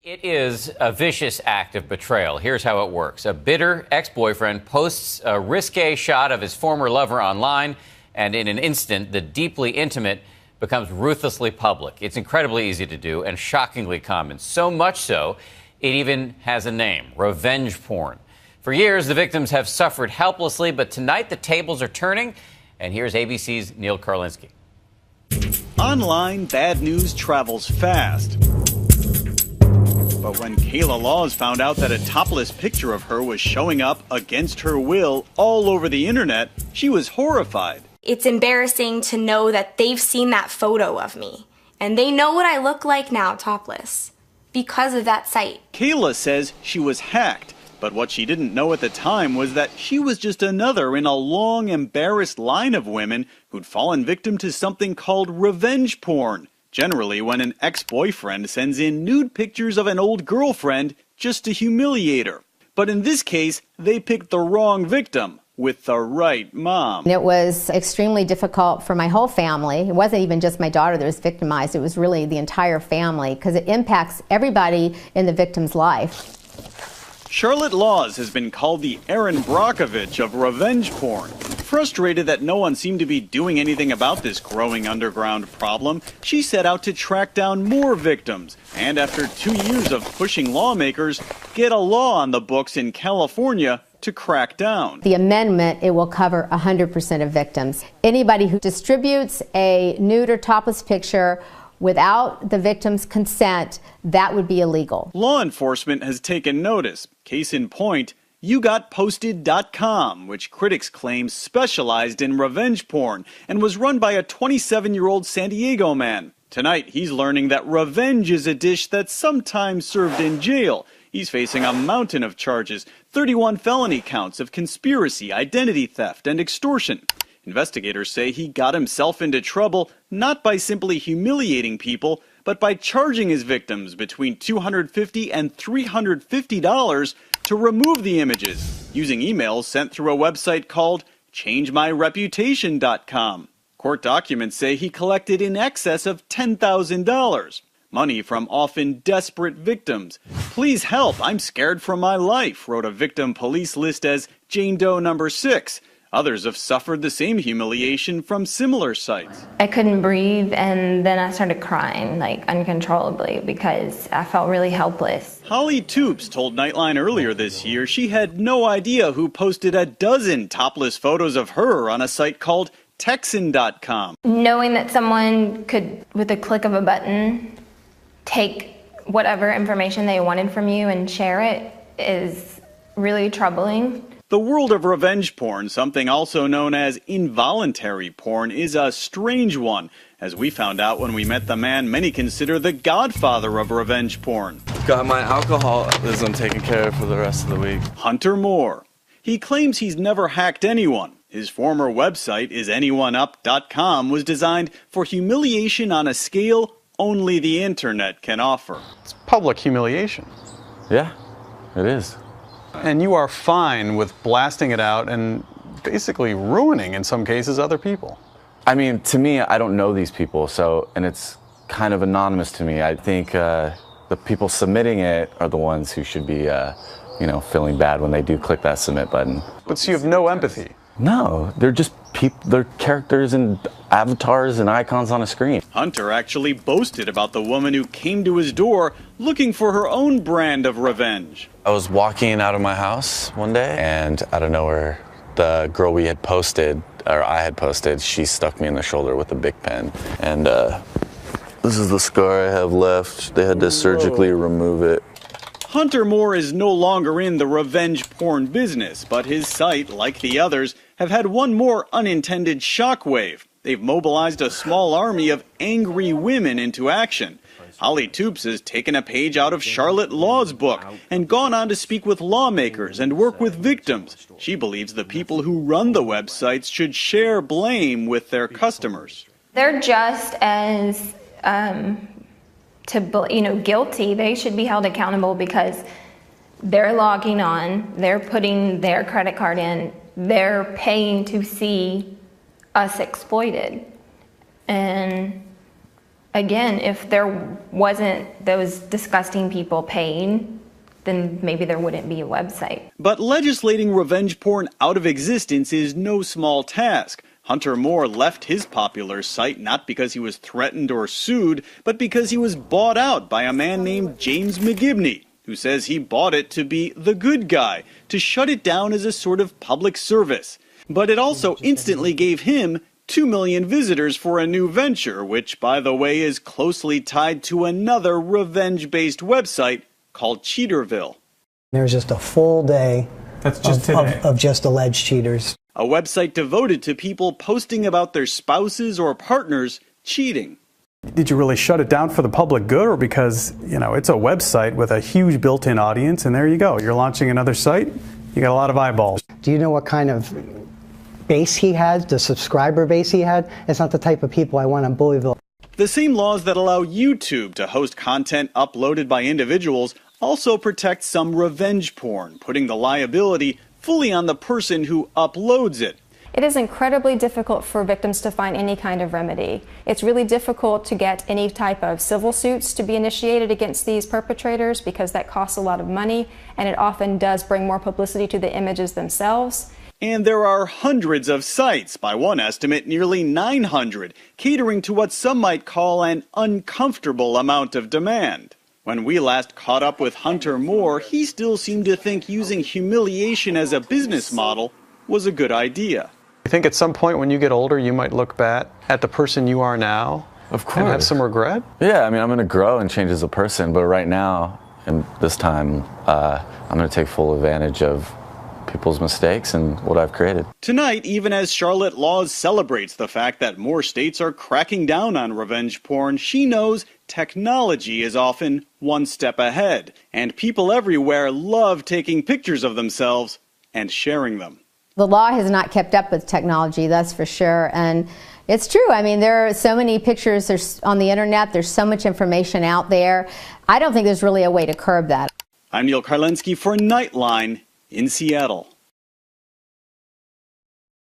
It is a vicious act of betrayal. Here's how it works. A bitter ex-boyfriend posts a risque shot of his former lover online, and in an instant, the deeply intimate becomes ruthlessly public. It's incredibly easy to do and shockingly common. So much so, it even has a name: revenge porn. For years, the victims have suffered helplessly, but tonight the tables are turning, and here's ABC's Neil Karlinski. Online, bad news travels fast. But when Kayla Laws found out that a topless picture of her was showing up against her will all over the internet, she was horrified. It's embarrassing to know that they've seen that photo of me, and they know what I look like now topless because of that site. Kayla says she was hacked, but what she didn't know at the time was that she was just another in a long, embarrassed line of women who'd fallen victim to something called revenge porn. Generally, when an ex-boyfriend sends in nude pictures of an old girlfriend just to humiliate her. But in this case, they picked the wrong victim with the right mom. It was extremely difficult for my whole family. It wasn't even just my daughter that was victimized. It was really the entire family, because it impacts everybody in the victim's life. Charlotte Laws has been called the Erin Brockovich of revenge porn. Frustrated that no one seemed to be doing anything about this growing underground problem, she set out to track down more victims, and after 2 years of pushing lawmakers, get a law on the books in California to crack down. The amendment, it will cover 100% of victims. Anybody who distributes a nude or topless picture without the victim's consent, that would be illegal. Law enforcement has taken notice. Case in point, YouGotPosted.com, which critics claim specialized in revenge porn and was run by a 27-year-old San Diego man. Tonight, he's learning that revenge is a dish that's sometimes served in jail. He's facing a mountain of charges, 31 felony counts of conspiracy, identity theft, and extortion. Investigators say he got himself into trouble not by simply humiliating people, but by charging his victims between $250 and $350 to remove the images, using emails sent through a website called ChangeMyReputation.com. Court documents say he collected in excess of $10,000. Money from often desperate victims. "Please help, I'm scared for my life," wrote a victim police list as Jane Doe number 6. Others have suffered the same humiliation from similar sites. I couldn't breathe, and then I started crying, like, uncontrollably, because I felt really helpless. Holly Toops told Nightline earlier this year she had no idea who posted a dozen topless photos of her on a site called Texan.com. Knowing that someone could, with a click of a button, take whatever information they wanted from you and share it is really troubling. The world of revenge porn, something also known as involuntary porn, is a strange one, as we found out when we met the man many consider the godfather of revenge porn. Got my alcoholism taken care of for the rest of the week. Hunter Moore. He claims he's never hacked anyone. His former website, IsAnyoneUp.com, was designed for humiliation on a scale only the internet can offer. It's public humiliation. Yeah, it is. And you are fine with blasting it out and basically ruining, in some cases, other people. I mean, to me, I don't know these people, and it's kind of anonymous to me. I think the people submitting it are the ones who should be, feeling bad when they do click that submit button. But so you have no empathy? No, they're just people. They're characters and avatars and icons on a screen. Hunter actually boasted about the woman who came to his door looking for her own brand of revenge. I was walking out of my house one day, and out of nowhere, the girl I had posted, she stuck me in the shoulder with a Bic pen. And this is the scar I have left. They had to surgically remove it. Hunter Moore is no longer in the revenge porn business, but his site, like the others, have had one more unintended shockwave. They've mobilized a small army of angry women into action. Holly Toops has taken a page out of Charlotte Law's book and gone on to speak with lawmakers and work with victims. She believes the people who run the websites should share blame with their customers. They're just as guilty. They should be held accountable because they're logging on, they're putting their credit card in, they're paying to see us exploited. And Again, if there wasn't those disgusting people paid, then maybe there wouldn't be a website. But legislating revenge porn out of existence is no small task. Hunter Moore left his popular site not because he was threatened or sued, but because he was bought out by a man named James McGibney, who says he bought it to be the good guy, to shut it down as a sort of public service. But it also instantly gave him 2 million visitors for a new venture, which, by the way, is closely tied to another revenge-based website called Cheaterville. There's just a full day of just alleged cheaters. A website devoted to people posting about their spouses or partners cheating. Did you really shut it down for the public good, or because, it's a website with a huge built-in audience, and there you go. You're launching another site, you got a lot of eyeballs. Do you know what kind of base he had, the subscriber base he had? It's not the type of people I want in Louisville. The same laws that allow YouTube to host content uploaded by individuals also protect some revenge porn, putting the liability fully on the person who uploads it. It is incredibly difficult for victims to find any kind of remedy. It's really difficult to get any type of civil suits to be initiated against these perpetrators because that costs a lot of money, and it often does bring more publicity to the images themselves. And there are hundreds of sites, by one estimate nearly 900, catering to what some might call an uncomfortable amount of demand. When we last caught up with Hunter Moore, he still seemed to think using humiliation as a business model was a good idea. I think at some point when you get older, you might look back at the person you are now, of course, and have some regret? Yeah, I'm going to grow and change as a person, but right now, and this time, I'm going to take full advantage of people's mistakes and what I've created. Tonight, even as Charlotte Laws celebrates the fact that more states are cracking down on revenge porn, she knows technology is often one step ahead, and people everywhere love taking pictures of themselves and sharing them. The law has not kept up with technology, that's for sure, and it's true. I mean, there are so many pictures on the internet, there's so much information out there. I don't think there's really a way to curb that. I'm Neil Karlensky for Nightline in Seattle.